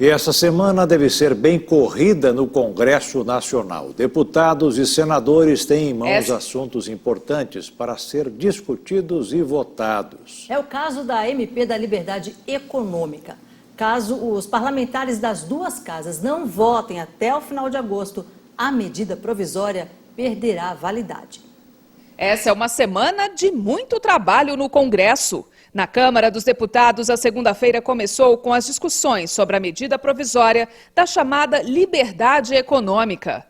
E essa semana deve ser bem corrida no Congresso Nacional. Deputados e senadores têm em mãos assuntos importantes para ser discutidos e votados. É o caso da MP da Liberdade Econômica. Caso os parlamentares das duas casas não votem até o final de agosto, a medida provisória perderá validade. Essa é uma semana de muito trabalho no Congresso. Na Câmara dos Deputados, a segunda-feira começou com as discussões sobre a medida provisória da chamada Liberdade Econômica.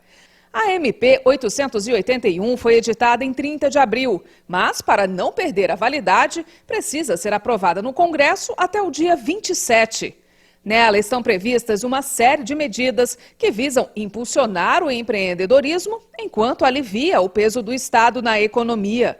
A MP 881 foi editada em 30 de abril, mas para não perder a validade, precisa ser aprovada no Congresso até o dia 27. Nela estão previstas uma série de medidas que visam impulsionar o empreendedorismo enquanto alivia o peso do Estado na economia.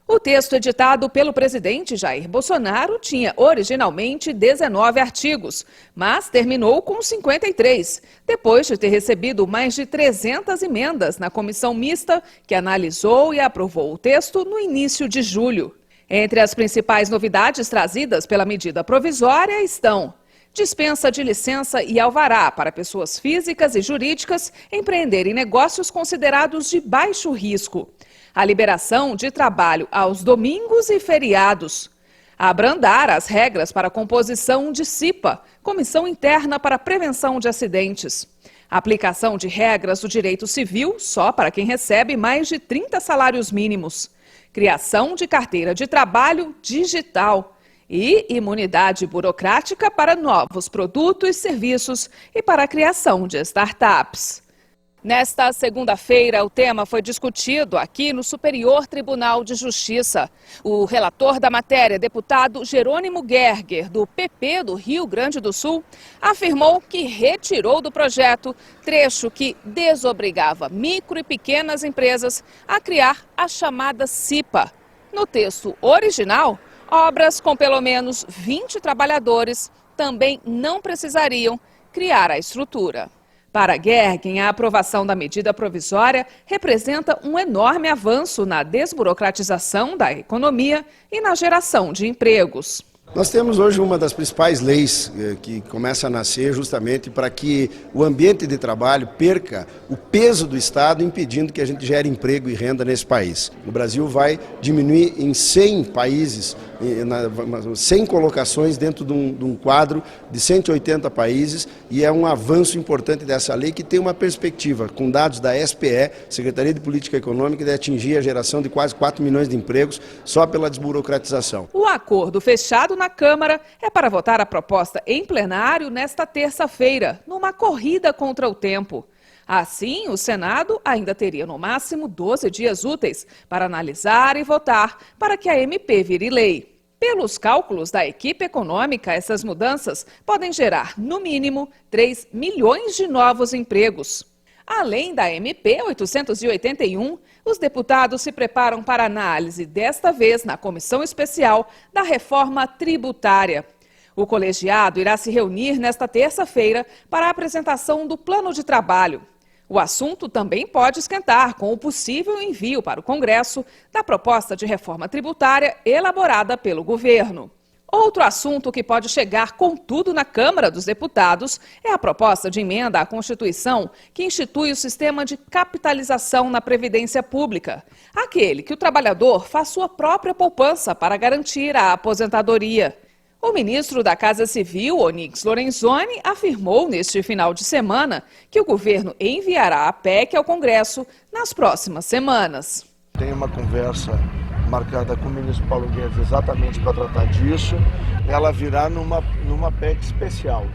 O texto editado pelo presidente Jair Bolsonaro tinha originalmente 19 artigos, mas terminou com 53, depois de ter recebido mais de 300 emendas na comissão mista, que analisou e aprovou o texto no início de julho. Entre as principais novidades trazidas pela medida provisória estão: dispensa de licença e alvará para pessoas físicas e jurídicas empreenderem negócios considerados de baixo risco. A liberação de trabalho aos domingos e feriados. Abrandar as regras para a composição de CIPA, Comissão Interna para a Prevenção de Acidentes. Aplicação de regras do direito civil só para quem recebe mais de 30 salários mínimos. Criação de carteira de trabalho digital. E imunidade burocrática para novos produtos e serviços e para a criação de startups. Nesta segunda-feira, o tema foi discutido aqui no Superior Tribunal de Justiça. O relator da matéria, deputado Jerônimo Gerger, do PP do Rio Grande do Sul, afirmou que retirou do projeto trecho que desobrigava micro e pequenas empresas a criar a chamada CIPA. No texto original, obras com pelo menos 20 trabalhadores também não precisariam criar a estrutura. Para Gergen, a aprovação da medida provisória representa um enorme avanço na desburocratização da economia e na geração de empregos. Nós temos hoje uma das principais leis que começa a nascer justamente para que o ambiente de trabalho perca o peso do Estado, impedindo que a gente gere emprego e renda nesse país. O Brasil vai diminuir em 100 países, 100 colocações dentro de um quadro de 180 países, e é um avanço importante dessa lei que tem uma perspectiva, com dados da SPE, Secretaria de Política Econômica, de atingir a geração de quase 4 milhões de empregos só pela desburocratização. O acordo fechado na Câmara é para votar a proposta em plenário nesta terça-feira, numa corrida contra o tempo. Assim, o Senado ainda teria no máximo 12 dias úteis para analisar e votar para que a MP vire lei. Pelos cálculos da equipe econômica, essas mudanças podem gerar, no mínimo, 3 milhões de novos empregos. Além da MP 881, os deputados se preparam para análise, desta vez na Comissão Especial, da reforma tributária. O colegiado irá se reunir nesta terça-feira para a apresentação do plano de trabalho. O assunto também pode esquentar com o possível envio para o Congresso da proposta de reforma tributária elaborada pelo governo. Outro assunto que pode chegar com tudo na Câmara dos Deputados é a proposta de emenda à Constituição que institui o sistema de capitalização na Previdência Pública, aquele que o trabalhador faz sua própria poupança para garantir a aposentadoria. O ministro da Casa Civil, Onyx Lorenzoni, afirmou neste final de semana que o governo enviará a PEC ao Congresso nas próximas semanas. Tem uma conversa marcada com o ministro Paulo Guedes exatamente para tratar disso. Ela virá numa PEC especial,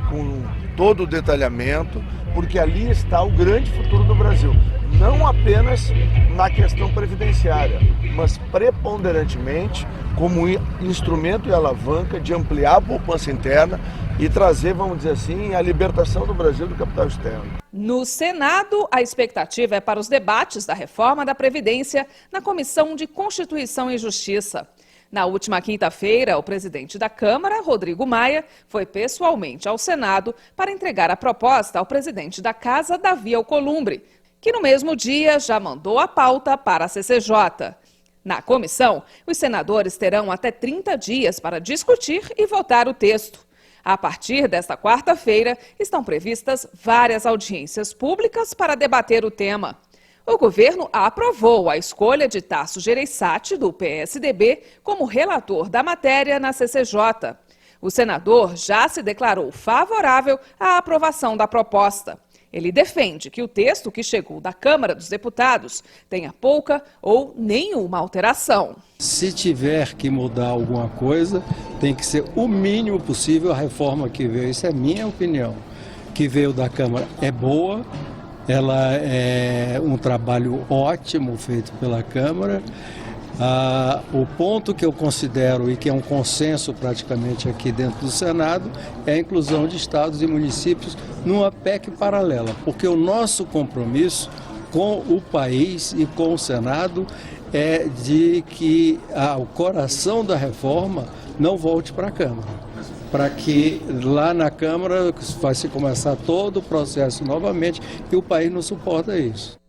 com todo o detalhamento, porque ali está o grande futuro do Brasil. Não apenas na questão previdenciária, mas preponderantemente como instrumento e alavanca de ampliar a poupança interna e trazer, vamos dizer assim, a libertação do Brasil do capital externo. No Senado, a expectativa é para os debates da reforma da Previdência na Comissão de Constituição e Justiça. Na última quinta-feira, o presidente da Câmara, Rodrigo Maia, foi pessoalmente ao Senado para entregar a proposta ao presidente da Casa, Davi Alcolumbre, que no mesmo dia já mandou a pauta para a CCJ. Na comissão, os senadores terão até 30 dias para discutir e votar o texto. A partir desta quarta-feira, estão previstas várias audiências públicas para debater o tema. O governo aprovou a escolha de Tasso Gereissati, do PSDB, como relator da matéria na CCJ. O senador já se declarou favorável à aprovação da proposta. Ele defende que o texto que chegou da Câmara dos Deputados tenha pouca ou nenhuma alteração. Se tiver que mudar alguma coisa, tem que ser o mínimo possível a reforma que veio. Isso é minha opinião. Que veio da Câmara é boa, ela é um trabalho ótimo feito pela Câmara. O ponto que eu considero e que é um consenso praticamente aqui dentro do Senado é a inclusão de estados e municípios numa PEC paralela, porque o nosso compromisso com o país e com o Senado é de que o coração da reforma não volte para a Câmara, para que lá na Câmara vai se começar todo o processo novamente e o país não suporta isso.